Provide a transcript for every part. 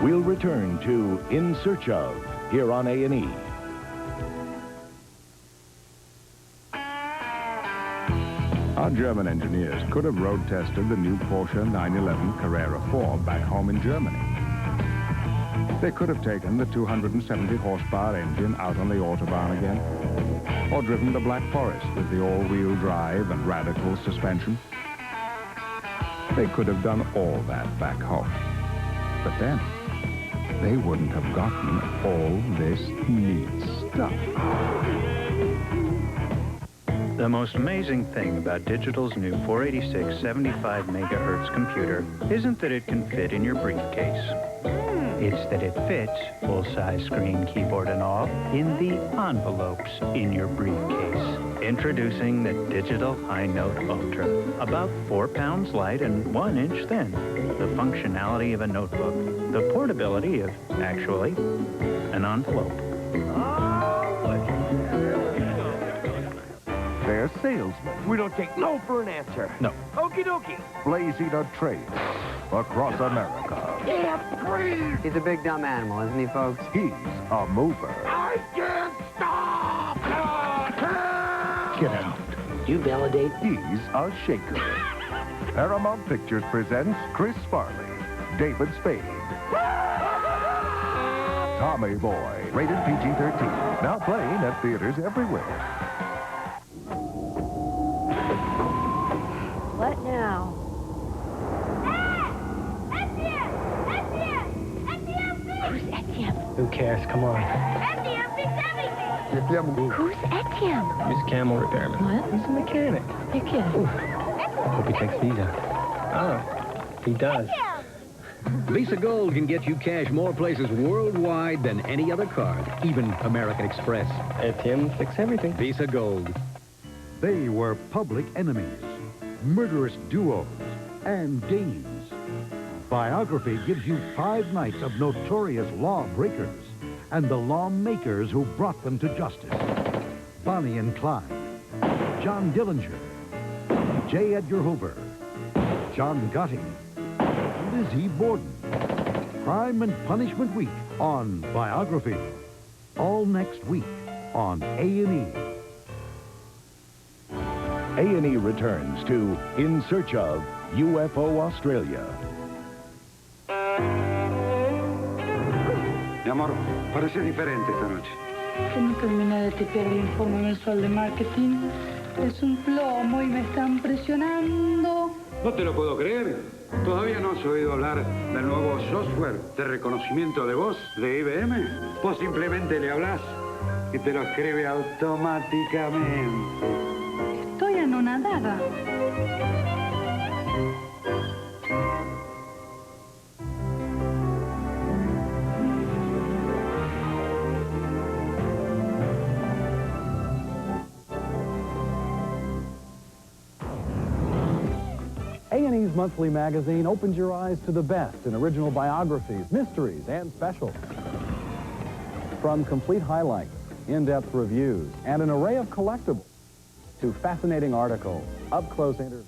We'll return to In Search Of here on A&E. Our German engineers could have road tested the new Porsche 911 Carrera 4 back home in Germany. They could have taken the 270 horsepower engine out on the Autobahn again, or driven the Black Forest with the all-wheel drive and radical suspension. They could have done all that back home. But then, they wouldn't have gotten all this neat stuff. The most amazing thing about Digital's new 486 75 megahertz computer isn't that it can fit in your briefcase. It's that it fits, full-size screen, keyboard and all, in the envelopes in your briefcase. Introducing the Digital High Note Ultra. About 4 pounds light and 1 inch thin. The functionality of a notebook. The portability of, actually, an envelope. They're salesmen. We don't take no for an answer. No. Okie dokie. Blazing a trail across America. Yeah, please. He's a big dumb animal, isn't he, folks? He's a mover. I can't stop. Get out. You validate. He's a shaker. Paramount Pictures presents Chris Farley, David Spade, Tommy Boy, rated PG-13. Now playing at theaters everywhere. What now? Who's Etienne? Who cares? Come on. Etienne fix everything! Who's Etienne? Miss Camel repairman. What? He's a mechanic. You're kidding. Hope he takes Visa. Oh, he does. Visa Gold can get you cash more places worldwide than any other card, even American Express. Etienne fix everything. Visa Gold. They were public enemies, murderous duos, and games. Biography gives you 5 nights of notorious lawbreakers and the lawmakers who brought them to justice. Bonnie and Clyde, John Dillinger, J. Edgar Hoover, John Gotti, Lizzie Borden. Crime and Punishment Week on Biography. All next week on A&E. A&E returns to In Search Of UFO Australia. Mi amor, parece diferente esta noche. No terminé de tipear el informe mensual de marketing. Es un plomo y me están presionando. No te lo puedo creer. ¿Todavía no has oído hablar del nuevo software de reconocimiento de voz de IBM? Vos simplemente le hablas y te lo escribe automáticamente. Estoy anonadada. A&E's monthly magazine opens your eyes to the best in original biographies, mysteries, and specials. From complete highlights, in-depth reviews, and an array of collectibles, to fascinating articles, up-close interviews,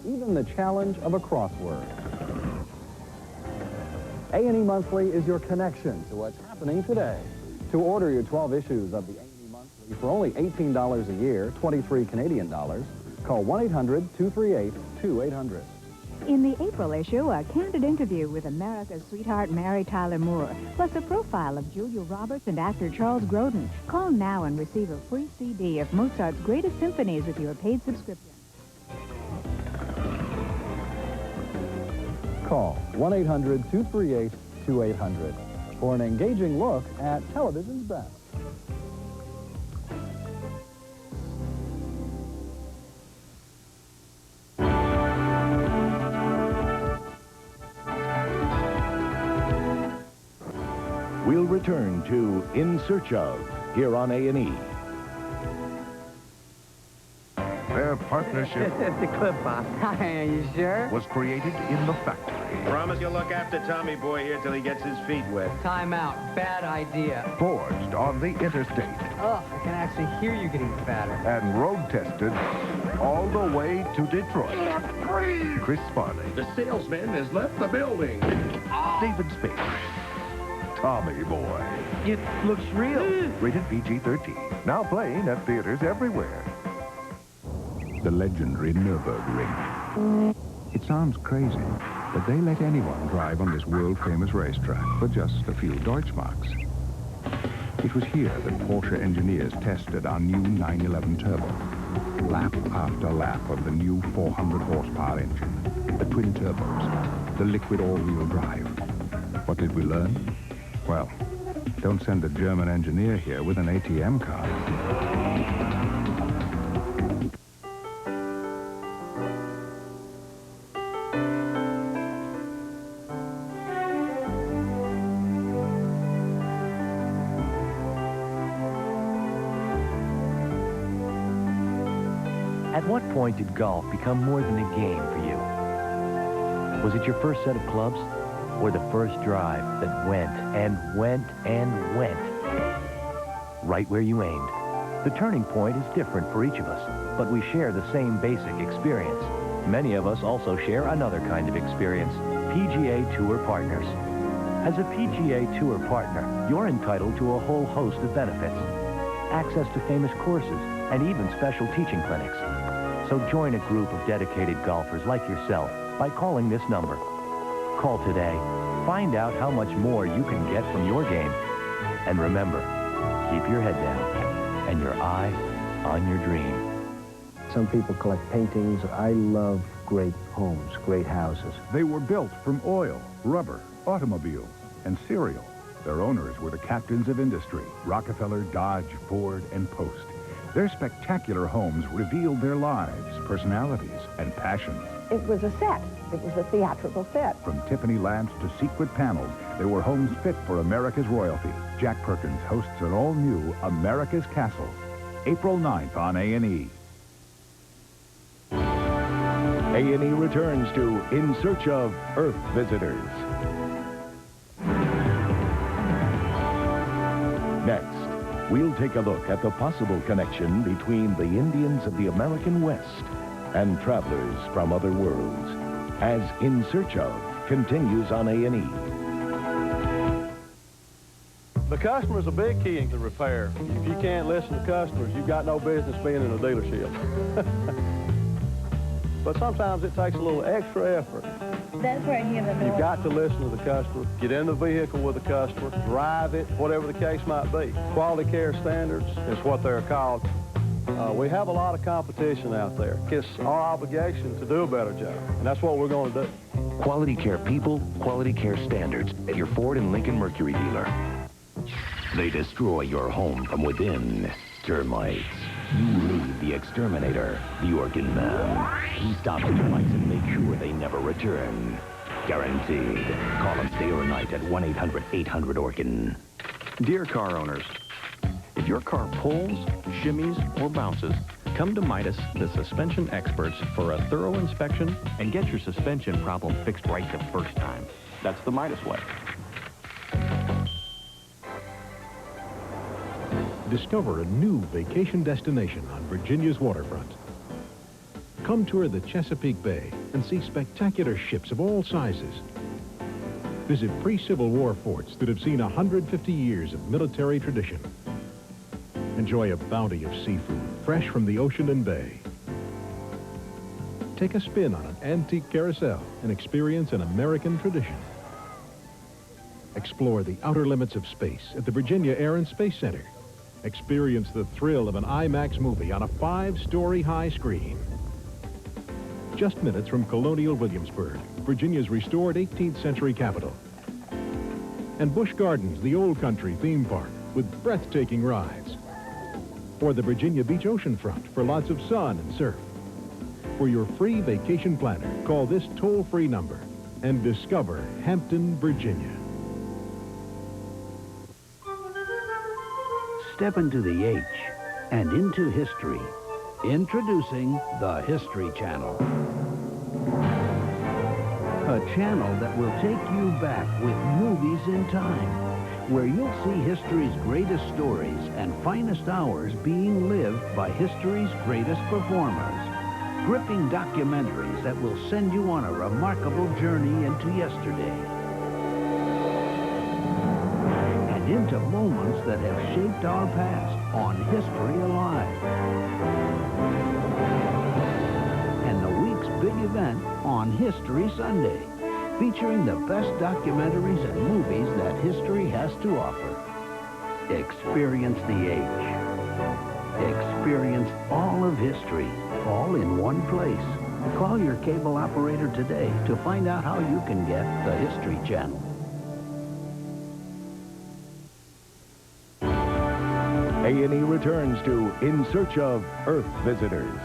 even the challenge of a crossword. A&E Monthly is your connection to what's happening today. To order your 12 issues of the A&E Monthly for only $18 a year, 23 Canadian dollars, call 1-800-238-2800. In the April issue, a candid interview with America's sweetheart Mary Tyler Moore, plus a profile of Julia Roberts and actor Charles Grodin. Call now and receive a free CD of Mozart's greatest symphonies with your paid subscription. Call 1-800-238-2800 for an engaging look at television's best. We'll return to In Search Of here on A&E. Their partnership It's the clip, boss. Are you sure? was created in the factory. Promise you'll look after Tommy Boy here till he gets his feet wet. Time out. Bad idea. Forged on the interstate Ugh, I can actually hear you getting fatter. and road tested all the way to Detroit. Chris Farley, The salesman has left the building. David Spade, Tommy Boy. It looks real. Rated PG-13. Now playing at theaters everywhere. The legendary Nürburgring. It sounds crazy, but they let anyone drive on this world-famous racetrack for just a few Deutschmarks. It was here that Porsche engineers tested our new 911 Turbo. Lap after lap of the new 400-horsepower engine, the twin turbos, the liquid all-wheel drive. What did we learn? Well, don't send a German engineer here with an ATM card. At what point did golf become more than a game for you? Was it your first set of clubs? Or the first drive that went and went and went? Right where you aimed. The turning point is different for each of us, but we share the same basic experience. Many of us also share another kind of experience, PGA Tour partners. As a PGA Tour partner, you're entitled to a whole host of benefits. Access to famous courses and even special teaching clinics. So join a group of dedicated golfers like yourself by calling this number. Call today. Find out how much more you can get from your game. And remember, keep your head down and your eye on your dream. Some people collect paintings. I love great homes, great houses. They were built from oil, rubber, automobiles, and cereal. Their owners were the captains of industry, Rockefeller, Dodge, Ford, and Post. Their spectacular homes revealed their lives, personalities, and passions. It was a set. It was a theatrical set. From Tiffany lamps to sequin panels, they were homes fit for America's royalty. Jack Perkins hosts an all-new America's Castle, April 9th on A&E. A&E returns to In Search of Earth Visitors. Next, we'll take a look at the possible connection between the Indians of the American West and travelers from other worlds, as In Search of continues on A&E. The customer's a big key in the repair. If you can't listen to customers, you've got no business being in a dealership. But sometimes it takes a little extra effort. That's right here in the You've got to listen to the customer, get in the vehicle with the customer, drive it, whatever the case might be. Quality care standards is what they're called. We have a lot of competition out there. It's our obligation to do a better job, and that's what we're going to do. Quality care people, quality care standards at your Ford and Lincoln Mercury dealer. They destroy your home from within. Termites. You lead the exterminator, the Orkin Man. He stops termites and makes sure they never return. Guaranteed. Call him day or night at 1-800-800-ORKIN. Dear car owners, if your car pulls, shimmies, or bounces, come to Midas, the suspension experts, for a thorough inspection and get your suspension problem fixed right the first time. That's the Midas way. Discover a new vacation destination on Virginia's waterfront. Come tour the Chesapeake Bay and see spectacular ships of all sizes. Visit pre-Civil War forts that have seen 150 years of military tradition. Enjoy a bounty of seafood fresh from the ocean and bay. Take a spin on an antique carousel and experience an American tradition. Explore the outer limits of space at the Virginia Air and Space Center. Experience the thrill of an IMAX movie on a 5-story high screen. Just minutes from colonial Williamsburg, Virginia's restored 18th century capital. And Busch Gardens, the old country theme park with breathtaking rides. Or the Virginia Beach oceanfront for lots of sun and surf. For your free vacation planner, call this toll-free number and discover Hampton, Virginia. Step into the H and into history. Introducing the History Channel. A channel that will take you back with movies in time, where you'll see history's greatest stories and finest hours being lived by history's greatest performers. Gripping documentaries that will send you on a remarkable journey into yesterday. into moments that have shaped our past on History Alive. And the week's big event on History Sunday, featuring the best documentaries and movies that history has to offer. Experience the age. Experience all of history, all in one place. Call your cable operator today to find out how you can get the History Channel. A&E returns to In Search of Earth Visitors.